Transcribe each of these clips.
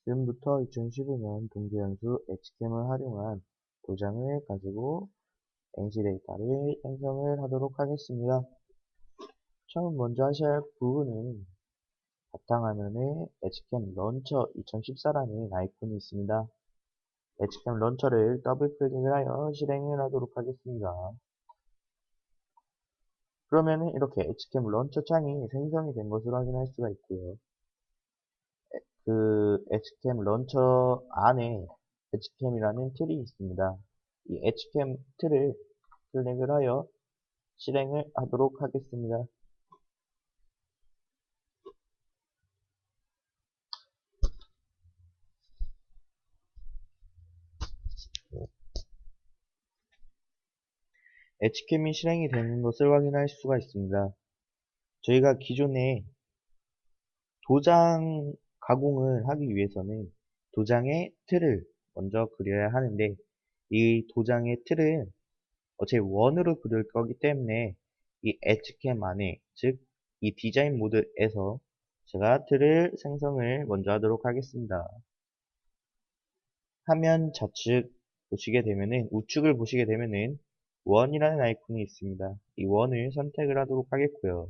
지금부터 2015년 동계연수 엑스캠을 활용한 도장을 가지고 NC 데이터를 생성을 하도록 하겠습니다. 처음 먼저 하셔야 할 부분은 바탕화면에 엑스캠 런처 2014라는 아이콘이 있습니다. 엑스캠 런처를 더블 클릭을 하여 실행을 하도록 하겠습니다. 그러면은 이렇게 엑스캠 런처 창이 생성이 된 것을 확인할 수가 있고요. 그 엑스캠 런처 안에 엑스캠이라는 틀이 있습니다. 이 엑스캠 틀을 클릭을 하여 실행을 하도록 하겠습니다. 엣지캠이 실행이 되는 것을 확인할 수가 있습니다. 저희가 기존에 도장 가공을 하기 위해서는 도장의 틀을 먼저 그려야 하는데 이 도장의 틀은 어차피 원으로 그릴 거기 때문에 이 엣지캠 안에, 즉 이 디자인 모드에서 제가 틀을 생성을 먼저 하도록 하겠습니다. 화면 좌측 보시게 되면은, 우측을 보시게 되면은 원이라는 아이콘이 있습니다. 이 원을 선택을 하도록 하겠고요.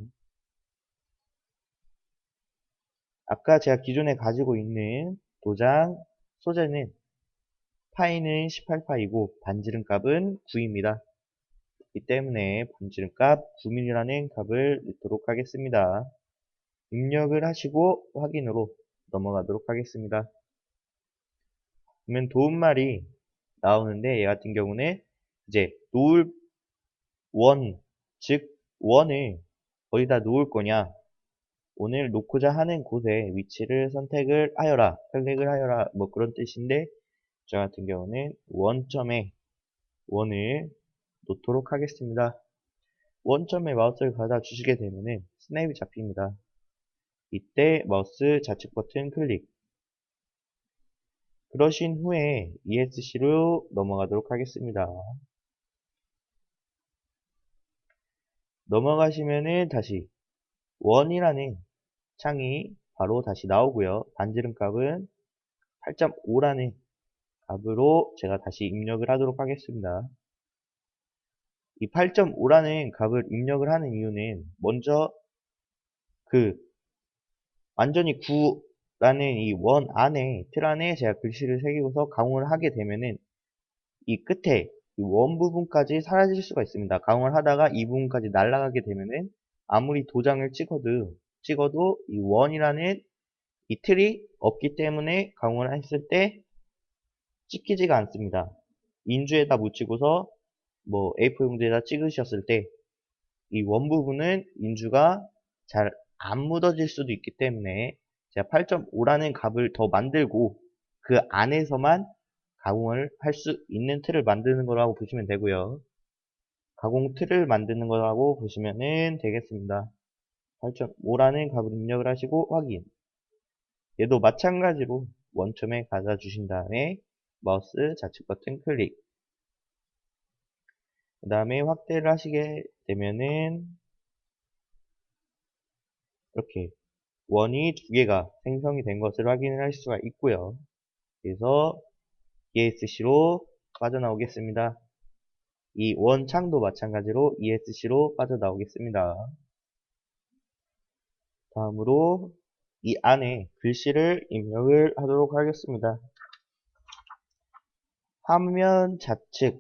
아까 제가 기존에 가지고 있는 도장 소재는 파이는 18파이고 반지름 값은 9입니다. 이 때문에 반지름 값 9mm라는 값을 넣도록 하겠습니다. 입력을 하시고 확인으로 넘어가도록 하겠습니다. 그러면 도움말이 나오는데, 얘 같은 경우는 이제 놓을 원, 즉 원을 어디다 놓을 거냐, 오늘 놓고자 하는 곳에 위치를 선택을 하여라, 클릭을 하여라, 뭐 그런 뜻인데, 저 같은 경우는 원점에 원을 놓도록 하겠습니다. 원점에 마우스를 가다 주시게 되면은 스냅이 잡힙니다. 이때 마우스 좌측 버튼 클릭. 그러신 후에 ESC로 넘어가도록 하겠습니다. 넘어가시면은 다시 원이라는 창이 바로 다시 나오고요. 반지름 값은 8.5라는 값으로 제가 다시 입력을 하도록 하겠습니다. 이 8.5라는 값을 입력을 하는 이유는, 먼저 그 완전히 9라는 이 원 안에, 틀 안에 제가 글씨를 새기고서 가공을 하게 되면은 이 끝에 이 원 부분까지 사라질 수가 있습니다. 가공을 하다가 이 부분까지 날아가게 되면은 아무리 도장을 찍어도 이 원이라는 이 틀이 없기 때문에 가공을 했을 때 찍히지가 않습니다. 인주에다 묻히고서 뭐 A4 용지에다 찍으셨을 때 이 원 부분은 인주가 잘 안 묻어질 수도 있기 때문에 제가 8.5라는 값을 더 만들고 그 안에서만 가공을 할 수 있는 틀을 만드는 거라고 보시면 되고요. 가공 틀을 만드는 거라고 보시면 되겠습니다. 8.5라는 값을 입력을 하시고 확인. 얘도 마찬가지로 원점에 가져다 주신 다음에 마우스 좌측 버튼 클릭. 그 다음에 확대를 하시게 되면은 이렇게 원이 두 개가 생성이 된 것을 확인을 할 수가 있고요. 그래서 ESC로 빠져나오겠습니다. 이 원창도 마찬가지로 ESC로 빠져나오겠습니다. 다음으로 이 안에 글씨를 입력을 하도록 하겠습니다. 화면 좌측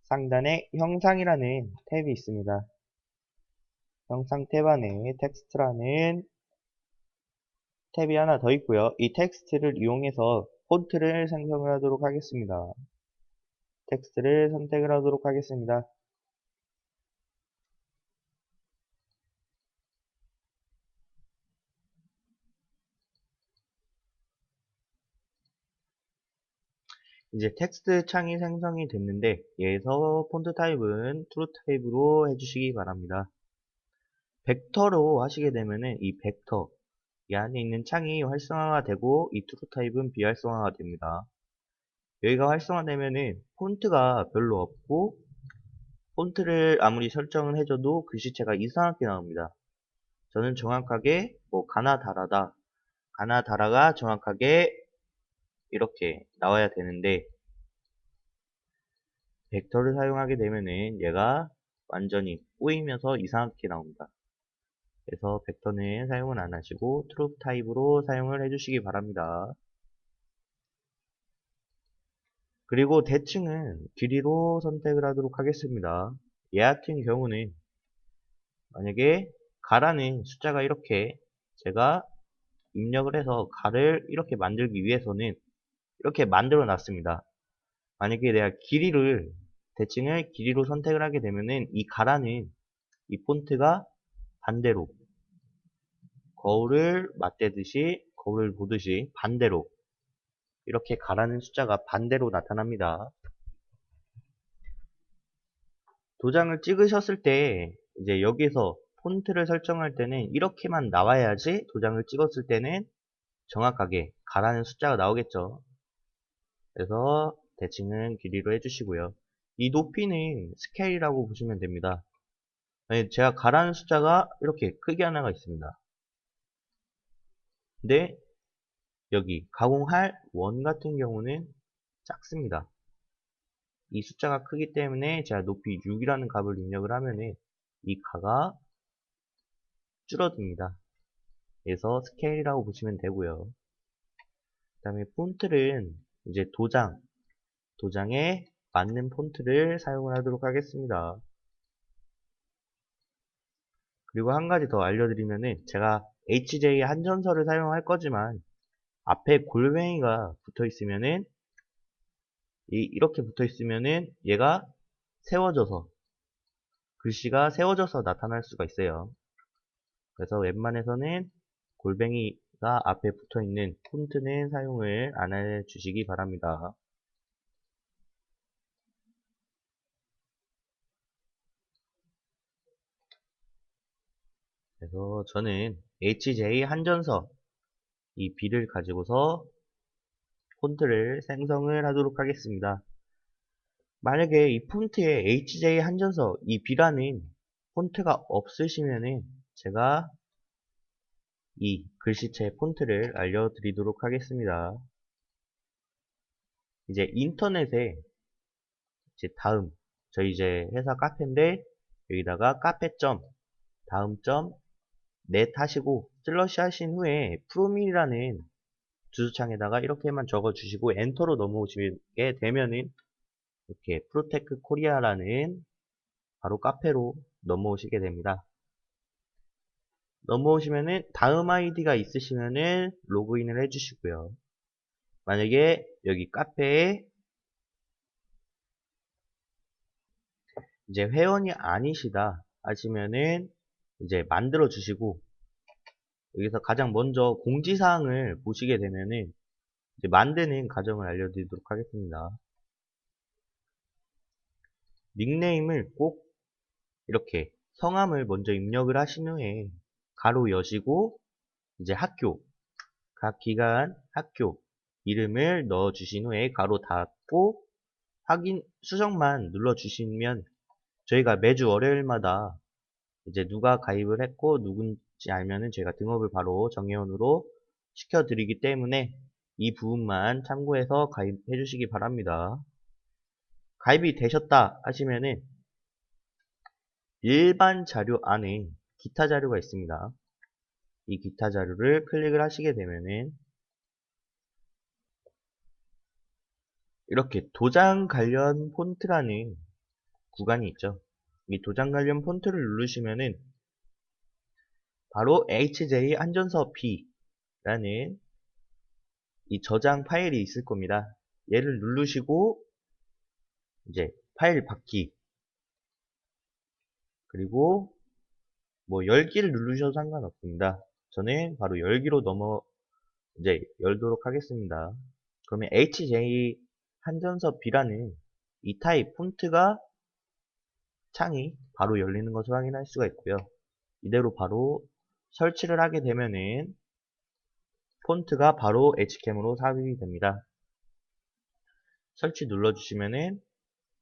상단에 형상이라는 탭이 있습니다. 형상 탭 안에 텍스트라는 탭이 하나 더 있고요. 이 텍스트를 이용해서 폰트를 생성을 하도록 하겠습니다. 텍스트를 선택을 하도록 하겠습니다. 이제 텍스트 창이 생성이 됐는데, 얘에서 폰트 타입은 트루 타입으로 해주시기 바랍니다. 벡터로 하시게 되면은 이 벡터, 이 안에 있는 창이 활성화가 되고 이 트루 타입은 비활성화가 됩니다. 여기가 활성화되면은 폰트가 별로 없고, 폰트를 아무리 설정을 해줘도 글씨체가 이상하게 나옵니다. 저는 정확하게 뭐 가나다라가 정확하게 이렇게 나와야 되는데 벡터를 사용하게 되면은 얘가 완전히 꼬이면서 이상하게 나옵니다. 그래서 벡터는 사용을 안 하시고 트루 타입으로 사용을 해주시기 바랍니다. 그리고 대칭은 길이로 선택을 하도록 하겠습니다. 얘 같은 경우는 만약에 가라는 숫자가 이렇게 제가 입력을 해서 가를 이렇게 만들기 위해서는 이렇게 만들어 놨습니다. 만약에 내가 대칭을 길이로 선택을 하게 되면은 이 가라는 이 폰트가 반대로 거울을 보듯이 반대로 이렇게 가라는 숫자가 반대로 나타납니다. 도장을 찍으셨을 때 이제 여기서 폰트를 설정할 때는 이렇게만 나와야지 도장을 찍었을 때는 정확하게 가라는 숫자가 나오겠죠. 그래서 대칭은 길이로 해주시고요. 이 높이는 스케일이라고 보시면 됩니다. 제가 가라는 숫자가 이렇게 크게 하나가 있습니다. 근데 여기 가공할 원 같은 경우는 작습니다. 이 숫자가 크기 때문에 제가 높이 6이라는 값을 입력을 하면은 이 가가 줄어듭니다. 그래서 스케일이라고 보시면 되고요. 그 다음에 폰트는 이제 도장에 맞는 폰트를 사용을 하도록 하겠습니다. 그리고 한 가지 더 알려드리면은 제가 HJ 한전서를 사용할 거지만 앞에 골뱅이가 붙어 있으면은 이렇게 붙어 있으면은 얘가 세워져서 글씨가 세워져서 나타날 수가 있어요. 그래서 웬만해서는 골뱅이가 앞에 붙어 있는 폰트는 사용을 안 해주시기 바랍니다. 그래서 저는 HJ 한전서 이 B를 가지고서 폰트를 생성을 하도록 하겠습니다. 만약에 이 폰트에 HJ 한전서 이 B라는 폰트가 없으시면은 제가 이 글씨체 폰트를 알려드리도록 하겠습니다. 이제 인터넷에 저희 이제 회사 카페인데 여기다가 카페점 다음점 넷 하시고 슬러시 하신 후에 프로밀이라는 주소창에다가 이렇게만 적어 주시고 엔터로 넘어오시게 되면은 이렇게 프로테크 코리아라는 바로 카페로 넘어오시게 됩니다. 넘어오시면은 다음 아이디가 있으시면은 로그인을 해주시고요. 만약에 여기 카페에 이제 회원이 아니시다 하시면은 이제 만들어 주시고 여기서 가장 먼저 공지사항을 보시게 되면은 이제 만드는 과정을 알려드리도록 하겠습니다. 닉네임을 꼭 이렇게 성함을 먼저 입력을 하신 후에 가로 여시고 이제 각 기간 학교 이름을 넣어 주신 후에 가로 닫고 확인 수정만 눌러 주시면 저희가 매주 월요일마다 이제 누가 가입을 했고 누군지 알면은 저희가 등업을 바로 정회원으로 시켜드리기 때문에 이 부분만 참고해서 가입해 주시기 바랍니다. 가입이 되셨다 하시면은 일반 자료 안에 기타 자료가 있습니다. 이 기타 자료를 클릭을 하시게 되면은 이렇게 도장 관련 폰트라는 구간이 있죠. 이 도장 관련 폰트를 누르시면은 바로 HJ 한전서 B라는 이 저장 파일이 있을 겁니다. 얘를 누르시고 이제 파일 받기 그리고 뭐 열기를 누르셔도 상관없습니다. 저는 바로 열기로 이제 열도록 하겠습니다. 그러면 HJ 한전서 B라는 이 타입 폰트가 창이 바로 열리는 것을 확인할 수가 있고요. 이대로 바로 설치를 하게 되면은 폰트가 바로 H캠으로 삽입이 됩니다. 설치 눌러주시면은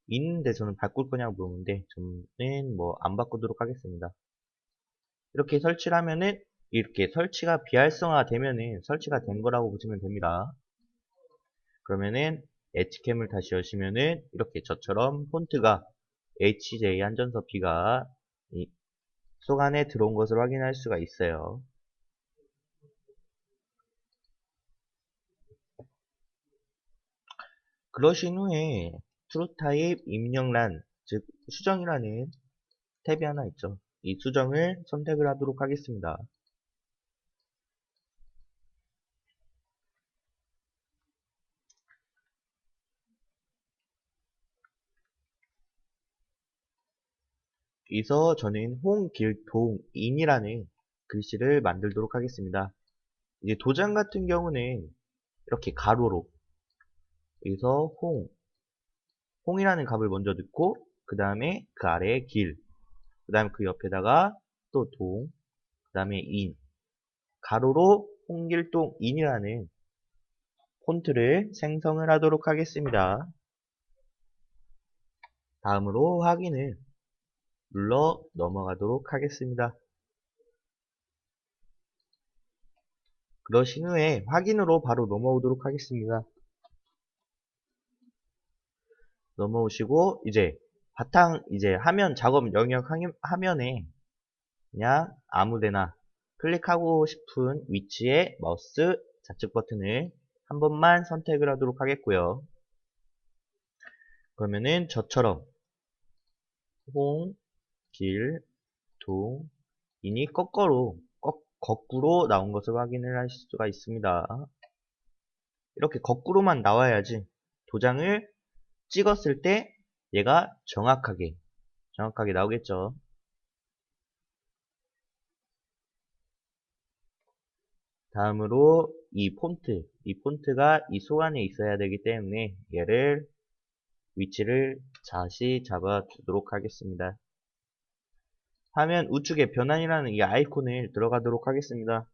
있는데 저는 바꿀 거냐고 물어보는데 저는 뭐 안 바꾸도록 하겠습니다. 이렇게 설치를 하면은 이렇게 설치가 비활성화 되면은 설치가 된 거라고 보시면 됩니다. 그러면은 엣지캠을 다시 여시면은 이렇게 저처럼 폰트가 HJ 한전서 B가 이 속 안에 들어온 것을 확인할 수가 있어요. 그러신 후에 true타입 입력란, 즉 수정이라는 탭이 하나 있죠. 이 수정을 선택을 하도록 하겠습니다. 여기서 저는 홍길동인이라는 글씨를 만들도록 하겠습니다. 이제 도장 같은 경우는 이렇게 가로로 여기서 홍이라는 값을 먼저 넣고 그 다음에 그 아래에 길, 그 다음에 그 옆에다가 또 그 다음에 인, 가로로 홍길동인이라는 폰트를 생성을 하도록 하겠습니다. 다음으로 확인을 눌러 넘어가도록 하겠습니다. 그러신 후에 확인으로 바로 넘어오도록 하겠습니다. 넘어오시고 이제 이제 화면 작업 영역 화면에 그냥 아무데나 클릭하고 싶은 위치에 마우스 좌측 버튼을 한 번만 선택을 하도록 하겠고요. 그러면은 저처럼 홍, 길, 동, 인이 거꾸로 나온 것을 확인을 하실 수가 있습니다. 이렇게 거꾸로만 나와야지 도장을 찍었을 때 얘가 정확하게 나오겠죠. 다음으로 이 폰트가 이 속 안에 있어야 되기 때문에 얘를 위치를 다시 잡아 주도록 하겠습니다. 화면 우측에 변환이라는 이 아이콘을 들어가도록 하겠습니다.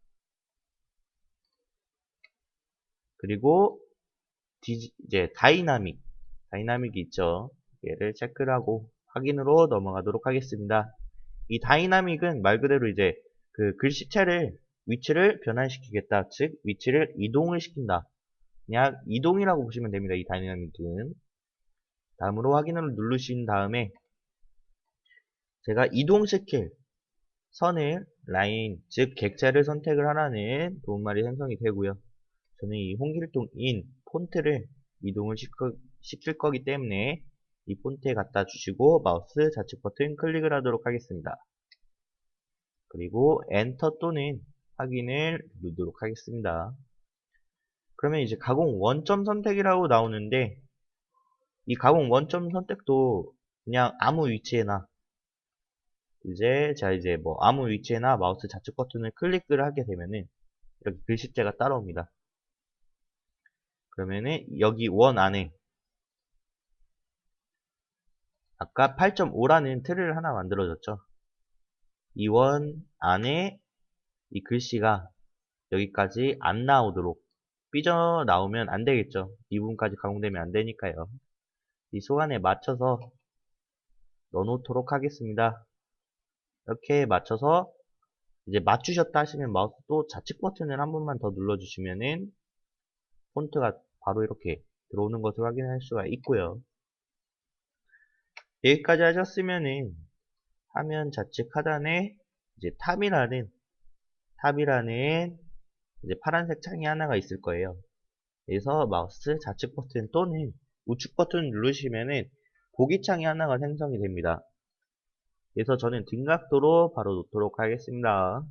그리고 이제 다이나믹이 있죠. 얘를 체크를 하고 확인으로 넘어가도록 하겠습니다. 이 다이나믹은 말 그대로 이제 그 글씨체를 위치를 변환시키겠다. 즉 위치를 이동을 시킨다. 그냥 이동이라고 보시면 됩니다. 이 다이나믹은. 다음으로 확인을 누르신 다음에 제가 이동시킬 선을 라인, 즉 객체를 선택을 하라는 도움말이 생성이 되고요. 저는 이 홍길동인 폰트를 이동을 시킬 거기 때문에 이 폰트에 갖다 주시고 마우스 좌측 버튼 클릭을 하도록 하겠습니다. 그리고 엔터 또는 확인을 누르도록 하겠습니다. 그러면 이제 가공 원점 선택이라고 나오는데 이 가공 원점 선택도 그냥 아무 위치에나 이제 뭐 아무 위치에나 마우스 좌측 버튼을 클릭을 하게 되면은 이렇게 글씨체가 따라옵니다. 그러면은 여기 원 안에 아까 8.5라는 틀을 하나 만들어졌죠. 이 원 안에 이 글씨가 여기까지 안 나오도록 삐져나오면 안 되겠죠. 이 부분까지 가공되면 안 되니까요. 이 소간에 맞춰서 넣어놓도록 하겠습니다. 이렇게 맞춰서 이제 맞추셨다 하시면 마우스 또 좌측 버튼을 한 번만 더 눌러주시면은 폰트가 바로 이렇게 들어오는 것을 확인할 수가 있고요. 여기까지 하셨으면은 화면 좌측 하단에 이제 탑이라는 이제 파란색 창이 하나가 있을 거예요. 그래서 마우스 좌측 버튼 또는 우측 버튼 누르시면은 보기 창이 하나가 생성이 됩니다. 그래서 저는 등각도로 바로 놓도록 하겠습니다.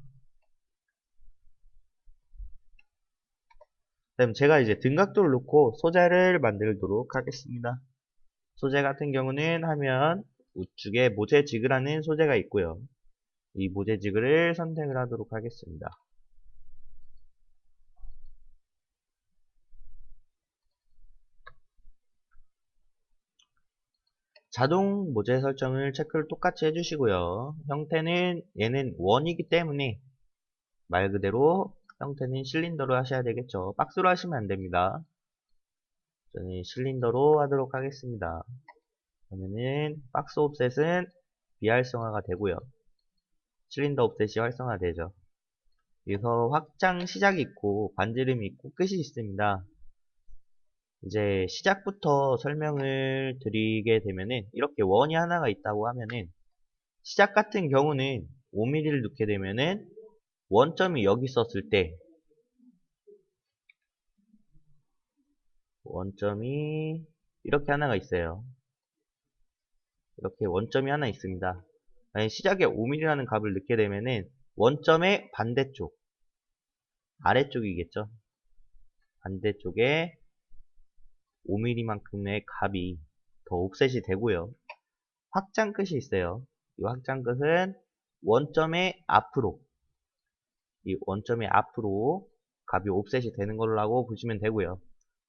그럼 제가 이제 등각도를 놓고 소재를 만들도록 하겠습니다. 소재 같은 경우는 화면 우측에 모재지그라는 소재가 있고요. 이 모재지그를 선택을 하도록 하겠습니다. 자동 모재 설정을 체크를 똑같이 해주시고요. 형태는 얘는 원이기 때문에 말 그대로 형태는 실린더로 하셔야 되겠죠. 박스로 하시면 안 됩니다. 저는 실린더로 하도록 하겠습니다. 그러면은 박스 옵셋은 비활성화가 되고요. 실린더 옵셋이 활성화되죠. 여기서 확장 시작이 있고 반지름이 있고 끝이 있습니다. 이제 시작부터 설명을 드리게 되면은 이렇게 원이 하나가 있다고 하면은 시작 같은 경우는 5mm를 넣게 되면은 원점이 여기 있었을 때 원점이 이렇게 하나가 있어요. 이렇게 원점이 하나 있습니다. 만약 시작에 5mm라는 값을 넣게 되면은 원점의 반대쪽 아래쪽이겠죠. 반대쪽에 5mm만큼의 값이 더 옵셋이 되고요. 확장 끝이 있어요. 이 확장 끝은 원점의 앞으로 이 원점의 앞으로 값이 옵셋이 되는 걸로 보시면 되고요.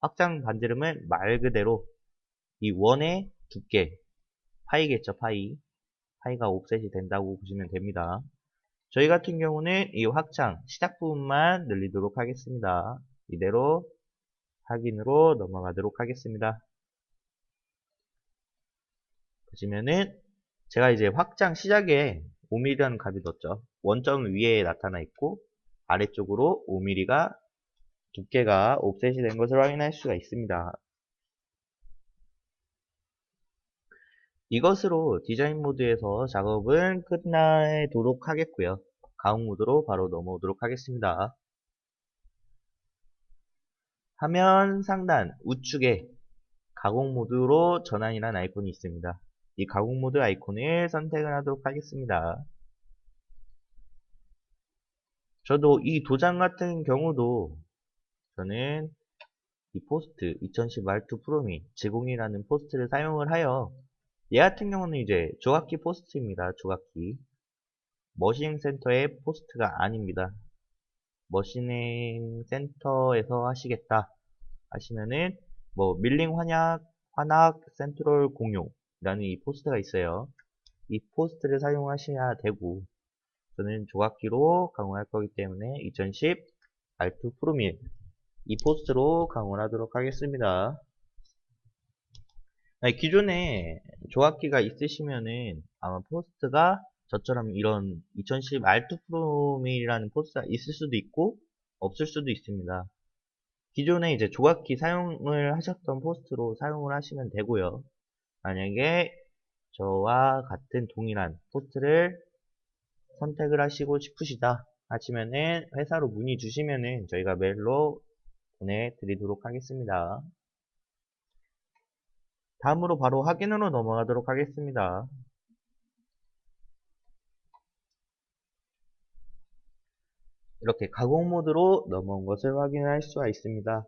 확장 반지름은 말 그대로 이 원의 두께 파이겠죠. 파이가 옵셋이 된다고 보시면 됩니다. 저희 같은 경우는 이 확장 시작 부분만 늘리도록 하겠습니다. 이대로 확인으로 넘어가도록 하겠습니다. 보시면은 제가 이제 확장 시작에 5mm라는 값이 넣었죠. 원점 위에 나타나 있고 아래쪽으로 5mm가 두께가 옵셋이 된 것을 확인할 수가 있습니다. 이것으로 디자인 모드에서 작업은 끝나도록 하겠고요. 가공 모드로 바로 넘어오도록 하겠습니다. 화면 상단 우측에 가공 모드로 전환이라는 아이콘이 있습니다. 이 가공 모드 아이콘을 선택을 하도록 하겠습니다. 저도 이 도장 같은 경우도 저는 이 포스트 2010 R2 프로미 제공이라는 포스트를 사용을 하여 얘 같은 경우는 이제 조각기 포스트입니다. 조각기 머신 센터의 포스트가 아닙니다. 머신행 센터에서 하시겠다 하시면은 뭐 밀링 환학 센트럴 공용이라는 이 포스트가 있어요. 이 포스트를 사용하셔야 되고 저는 조각기로 가공할 거기 때문에 2010 R2 프로밀 이 포스트로 가공을 하도록 하겠습니다. 기존에 조각기가 있으시면은 아마 포스트가 저처럼 이런 2010 R2 프로밀이라는 포스트가 있을 수도 있고 없을 수도 있습니다. 기존에 이제 조각기 사용을 하셨던 포스트로 사용을 하시면 되고요. 만약에 저와 같은 동일한 포스트를 선택을 하시고 싶으시다 하시면은 회사로 문의 주시면은 저희가 메일로 보내드리도록 하겠습니다. 다음으로 바로 확인으로 넘어가도록 하겠습니다. 이렇게 가공 모드로 넘어온 것을 확인할 수가 있습니다.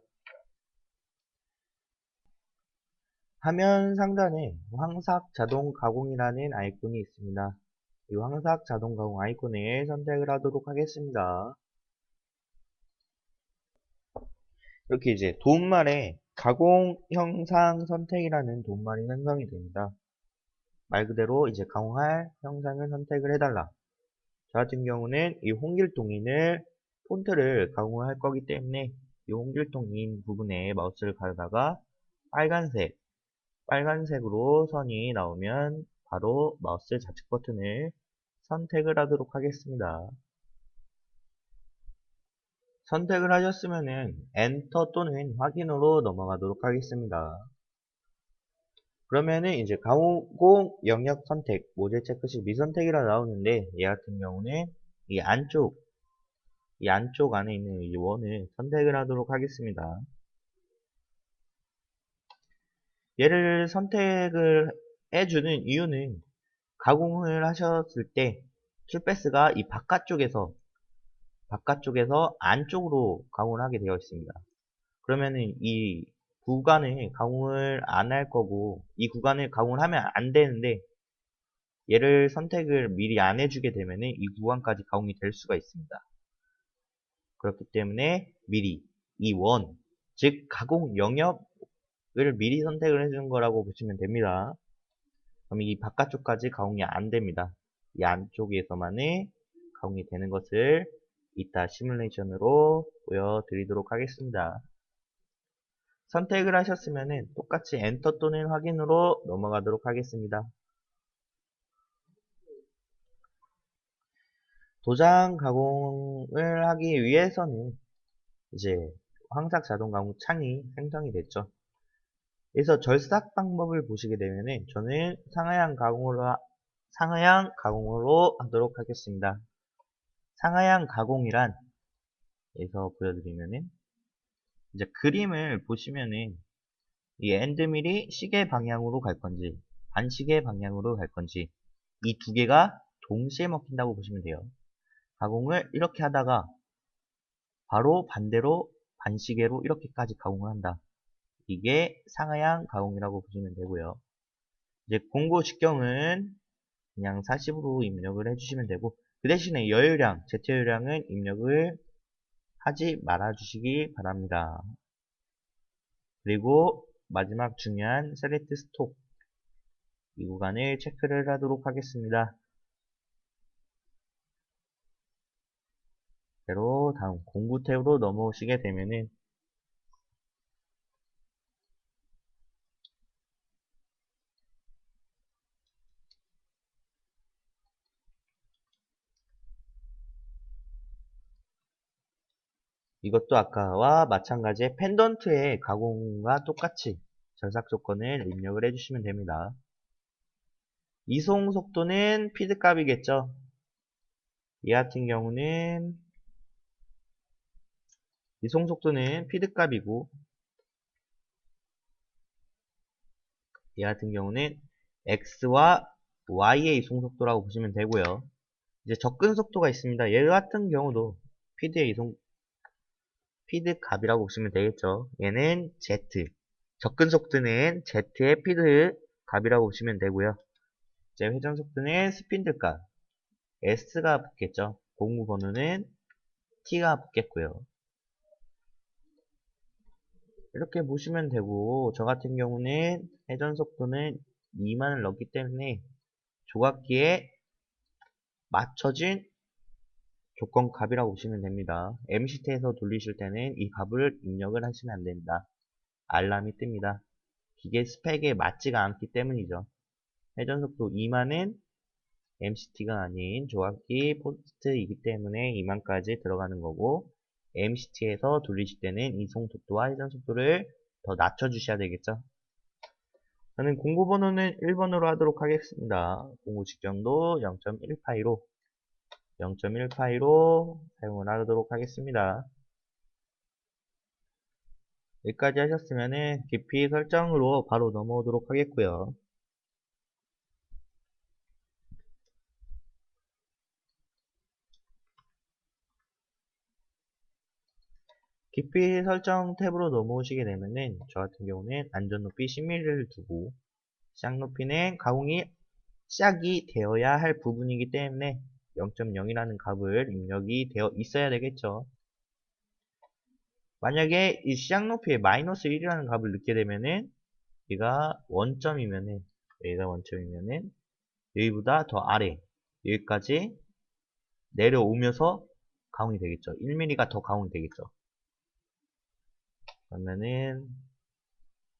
화면 상단에 황삭 자동 가공이라는 아이콘이 있습니다. 이 황삭 자동 가공 아이콘을 선택을 하도록 하겠습니다. 이렇게 이제 도움말에 가공 형상 선택이라는 도움말이 생성이 됩니다. 말 그대로 이제 가공할 형상을 선택을 해달라. 저 같은 경우는 이 홍길동인을 폰트를 가공을 할 거기 때문에 이 홍길동인 부분에 마우스를 가다가 빨간색으로 선이 나오면 바로 마우스 좌측 버튼을 선택을 하도록 하겠습니다. 선택을 하셨으면은 엔터 또는 확인으로 넘어가도록 하겠습니다. 그러면은 이제 가공 영역 선택, 모듈 체크 시 미선택이라 나오는데 얘 같은 경우는 이 안쪽 안에 있는 이 원을 선택을 하도록 하겠습니다. 얘를 선택을 해주는 이유는 가공을 하셨을 때 툴패스가 이 바깥쪽에서 안쪽으로 가공을 하게 되어 있습니다. 그러면은 이 구간을 가공을 안 할 거고 이 구간을 가공을 하면 안 되는데 얘를 선택을 미리 안 해주게 되면은 이 구간까지 가공이 될 수가 있습니다. 그렇기 때문에 미리 이 원, 즉 가공 영역을 미리 선택을 해주는 거라고 보시면 됩니다. 그럼 이 바깥쪽까지 가공이 안 됩니다. 이 안쪽에서만의 가공이 되는 것을 이따 시뮬레이션으로 보여드리도록 하겠습니다. 선택을 하셨으면 똑같이 엔터 또는 확인으로 넘어가도록 하겠습니다. 도장 가공을 하기 위해서는 이제 황삭 자동 가공 창이 생성이 됐죠. 그래서 절삭 방법을 보시게 되면은 저는 상하향 가공으로 하도록 하겠습니다. 상하향 가공이란 에서 보여드리면은 이제 그림을 보시면은 이 엔드밀이 시계 방향으로 갈 건지 반시계 방향으로 갈 건지 이 두 개가 동시에 먹힌다고 보시면 돼요. 가공을 이렇게 하다가 바로 반대로 반시계로 이렇게까지 가공을 한다. 이게 상하향 가공이라고 보시면 되고요. 이제 공구 직경은 그냥 40으로 입력을 해주시면 되고 그 대신에 여유량, 제트여유량은 입력을 하지 말아 주시기 바랍니다. 그리고 마지막 중요한 셀렉트 스톡 이 구간을 체크를 하도록 하겠습니다. 그대로 다음 공구 탭으로 넘어오시게 되면은 이것도 아까와 마찬가지의 펜던트의 가공과 똑같이 절삭 조건을 입력을 해주시면 됩니다. 이송 속도는 피드 값이겠죠. 이 같은 경우는 이송 속도는 피드 값이고 이 같은 경우는 X와 Y의 이송 속도라고 보시면 되고요. 이제 접근 속도가 있습니다. 얘 같은 경우도 피드 값이라고 보시면 되겠죠. 얘는 Z. 접근 속도는 Z의 피드 값이라고 보시면 되고요. 이제 회전 속도는 스핀들 값. S가 붙겠죠. 공구 번호는 T가 붙겠고요. 이렇게 보시면 되고, 저 같은 경우는 회전 속도는 2만을 넣기 때문에 조각기에 맞춰진 조건 값이라고 보시면 됩니다. MCT에서 돌리실 때는 이 값을 입력을 하시면 안 됩니다. 알람이 뜹니다. 기계 스펙에 맞지가 않기 때문이죠. 회전속도 2만은 MCT가 아닌 조각기 포스트이기 때문에 2만까지 들어가는 거고 MCT에서 돌리실 때는 이송 속도와 회전 속도를 더 낮춰주셔야 되겠죠. 저는 공구 번호는 1번으로 하도록 하겠습니다. 공구 직경도 0.1파이로 사용을 하도록 하겠습니다. 여기까지 하셨으면 깊이 설정으로 바로 넘어오도록 하겠고요. 깊이 설정 탭으로 넘어오시게 되면은 저 같은 경우는 안전 높이 10mm를 두고 시작 높이는 가공이 시작이 되어야 할 부분이기 때문에 0.0이라는 값을 입력이 되어 있어야 되겠죠. 만약에 이 시작 높이에 마이너스 1이라는 값을 넣게 되면은 얘가 원점이면은 여기보다 더 아래 여기까지 내려오면서 가공이 되겠죠. 1mm가 더 가공이 되겠죠. 그러면은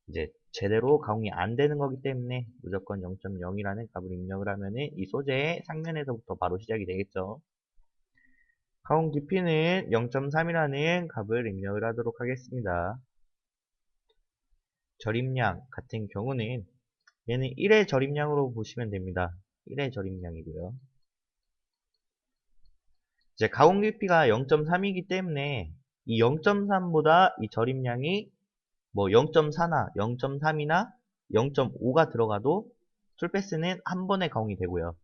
이제 제대로 가공이 안 되는 거기 때문에 무조건 0.0이라는 값을 입력을 하면은 이 소재의 상면에서부터 바로 시작이 되겠죠. 가공 깊이는 0.3이라는 값을 입력을 하도록 하겠습니다. 절임량 같은 경우는 얘는 1의 절임량으로 보시면 됩니다. 1의 절임량이고요. 이제 가공 깊이가 0.3이기 때문에 이 0.3보다 이 절임량이 뭐 0.4나 0.3이나 0.5가 들어가도 툴패스는 한 번에 가공이 되고요.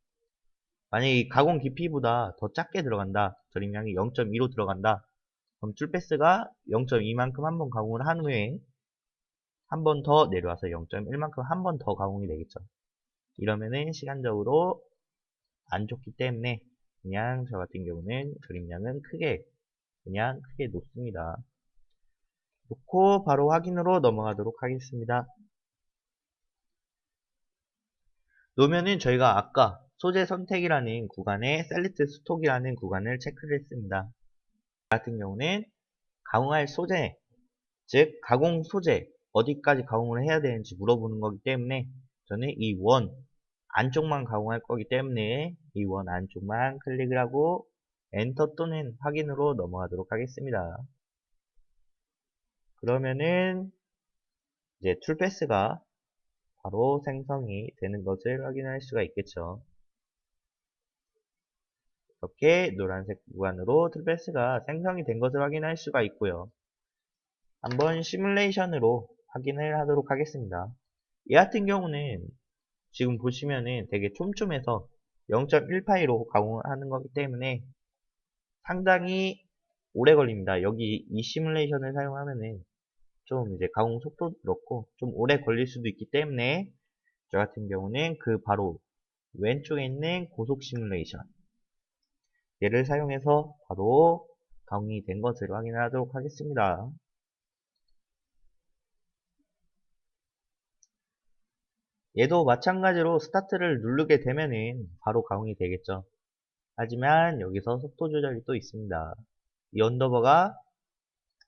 만약에 이 가공 깊이보다 더 작게 들어간다. 절임량이 0.2로 들어간다. 그럼 툴패스가 0.2만큼 한 번 가공을 한 후에 한 번 더 내려와서 0.1만큼 한 번 더 가공이 되겠죠. 이러면은 시간적으로 안 좋기 때문에 그냥 저 같은 경우는 절임량은 그냥 크게 놓습니다. 놓고 바로 확인으로 넘어가도록 하겠습니다. 놓으면은 저희가 아까 소재 선택이라는 구간에 셀렉트 스톡이라는 구간을 체크를 했습니다. 같은 경우는 가공할 소재, 즉 가공 소재 어디까지 가공을 해야 되는지 물어보는 거기 때문에 저는 이 원 안쪽만 가공할 거기 때문에 이 원 안쪽만 클릭을 하고 엔터 또는 확인으로 넘어가도록 하겠습니다. 그러면은 이제 툴패스가 바로 생성이 되는 것을 확인할 수가 있겠죠. 이렇게 노란색 구간으로 툴패스가 생성이 된 것을 확인할 수가 있고요. 한번 시뮬레이션으로 확인을 하도록 하겠습니다. 이 같은 경우는 지금 보시면은 되게 촘촘해서 0.1파이로 가공하는 거기 때문에 상당히 오래 걸립니다. 여기 이 시뮬레이션을 사용하면은 좀 이제 가공 속도도 그렇고 좀 오래 걸릴 수도 있기 때문에 저 같은 경우는 그 바로 왼쪽에 있는 고속 시뮬레이션 얘를 사용해서 바로 가공이 된 것을 확인하도록 하겠습니다. 얘도 마찬가지로 스타트를 누르게 되면은 바로 가공이 되겠죠. 하지만 여기서 속도 조절이 또 있습니다. 이 언더버가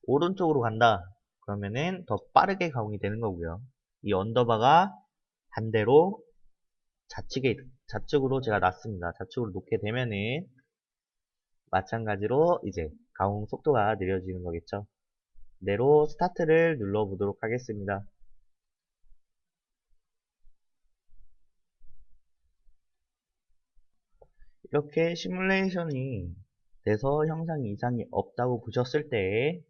오른쪽으로 간다. 그러면은 더 빠르게 가공이 되는 거고요. 이 언더바가 반대로 좌측으로 제가 놨습니다. 좌측으로 놓게 되면은 마찬가지로 이제 가공 속도가 느려지는 거겠죠. 그대로 스타트를 눌러보도록 하겠습니다. 이렇게 시뮬레이션이 돼서 형상 이상이 없다고 보셨을 때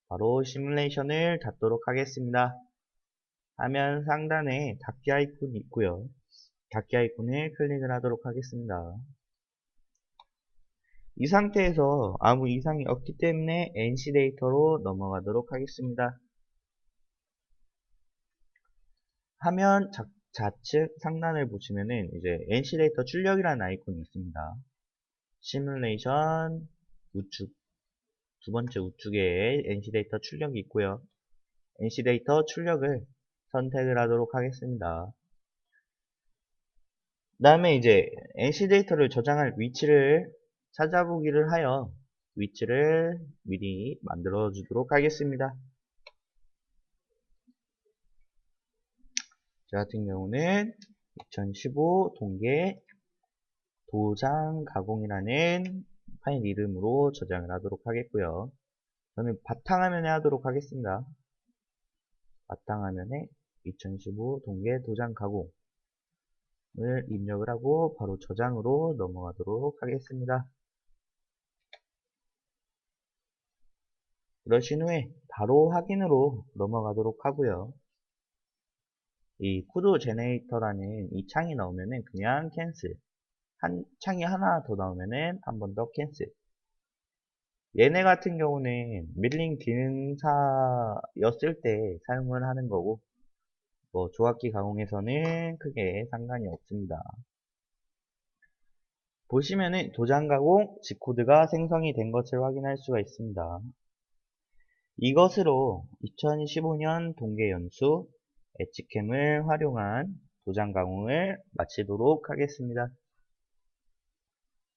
바로 시뮬레이션을 닫도록 하겠습니다. 화면 상단에 닫기 아이콘이 있고요. 닫기 아이콘을 클릭을 하도록 하겠습니다. 이 상태에서 아무 이상이 없기 때문에 NC 데이터로 넘어가도록 하겠습니다. 화면 좌측 상단을 보시면은 이제 NC 데이터 출력이라는 아이콘이 있습니다. 시뮬레이션 우측 두 번째 우측에 NC 데이터 출력이 있고요. NC 데이터 출력을 선택을 하도록 하겠습니다. 그 다음에 이제 NC 데이터를 저장할 위치를 찾아보기를 하여 위치를 미리 만들어 주도록 하겠습니다. 저 같은 경우는 2015 동계 도장 가공이라는 파일 이름으로 저장을 하도록 하겠고요. 저는 바탕화면에 하도록 하겠습니다. 바탕화면에 2015 동계 도장 가공을 입력을 하고 바로 저장으로 넘어가도록 하겠습니다. 그러신 후에 바로 확인으로 넘어가도록 하고요. 이 코드 제네레이터라는 이 창이 나오면은 그냥 캔슬. 창이 하나 더 나오면은 한 번 더 캔슬. 얘네 같은 경우는 밀링 기능사였을 때 사용을 하는 거고, 뭐 조각기 가공에서는 크게 상관이 없습니다. 보시면은 도장 가공 G코드가 생성이 된 것을 확인할 수가 있습니다. 이것으로 2015년 동계 연수 엣지캠을 활용한 도장 가공을 마치도록 하겠습니다.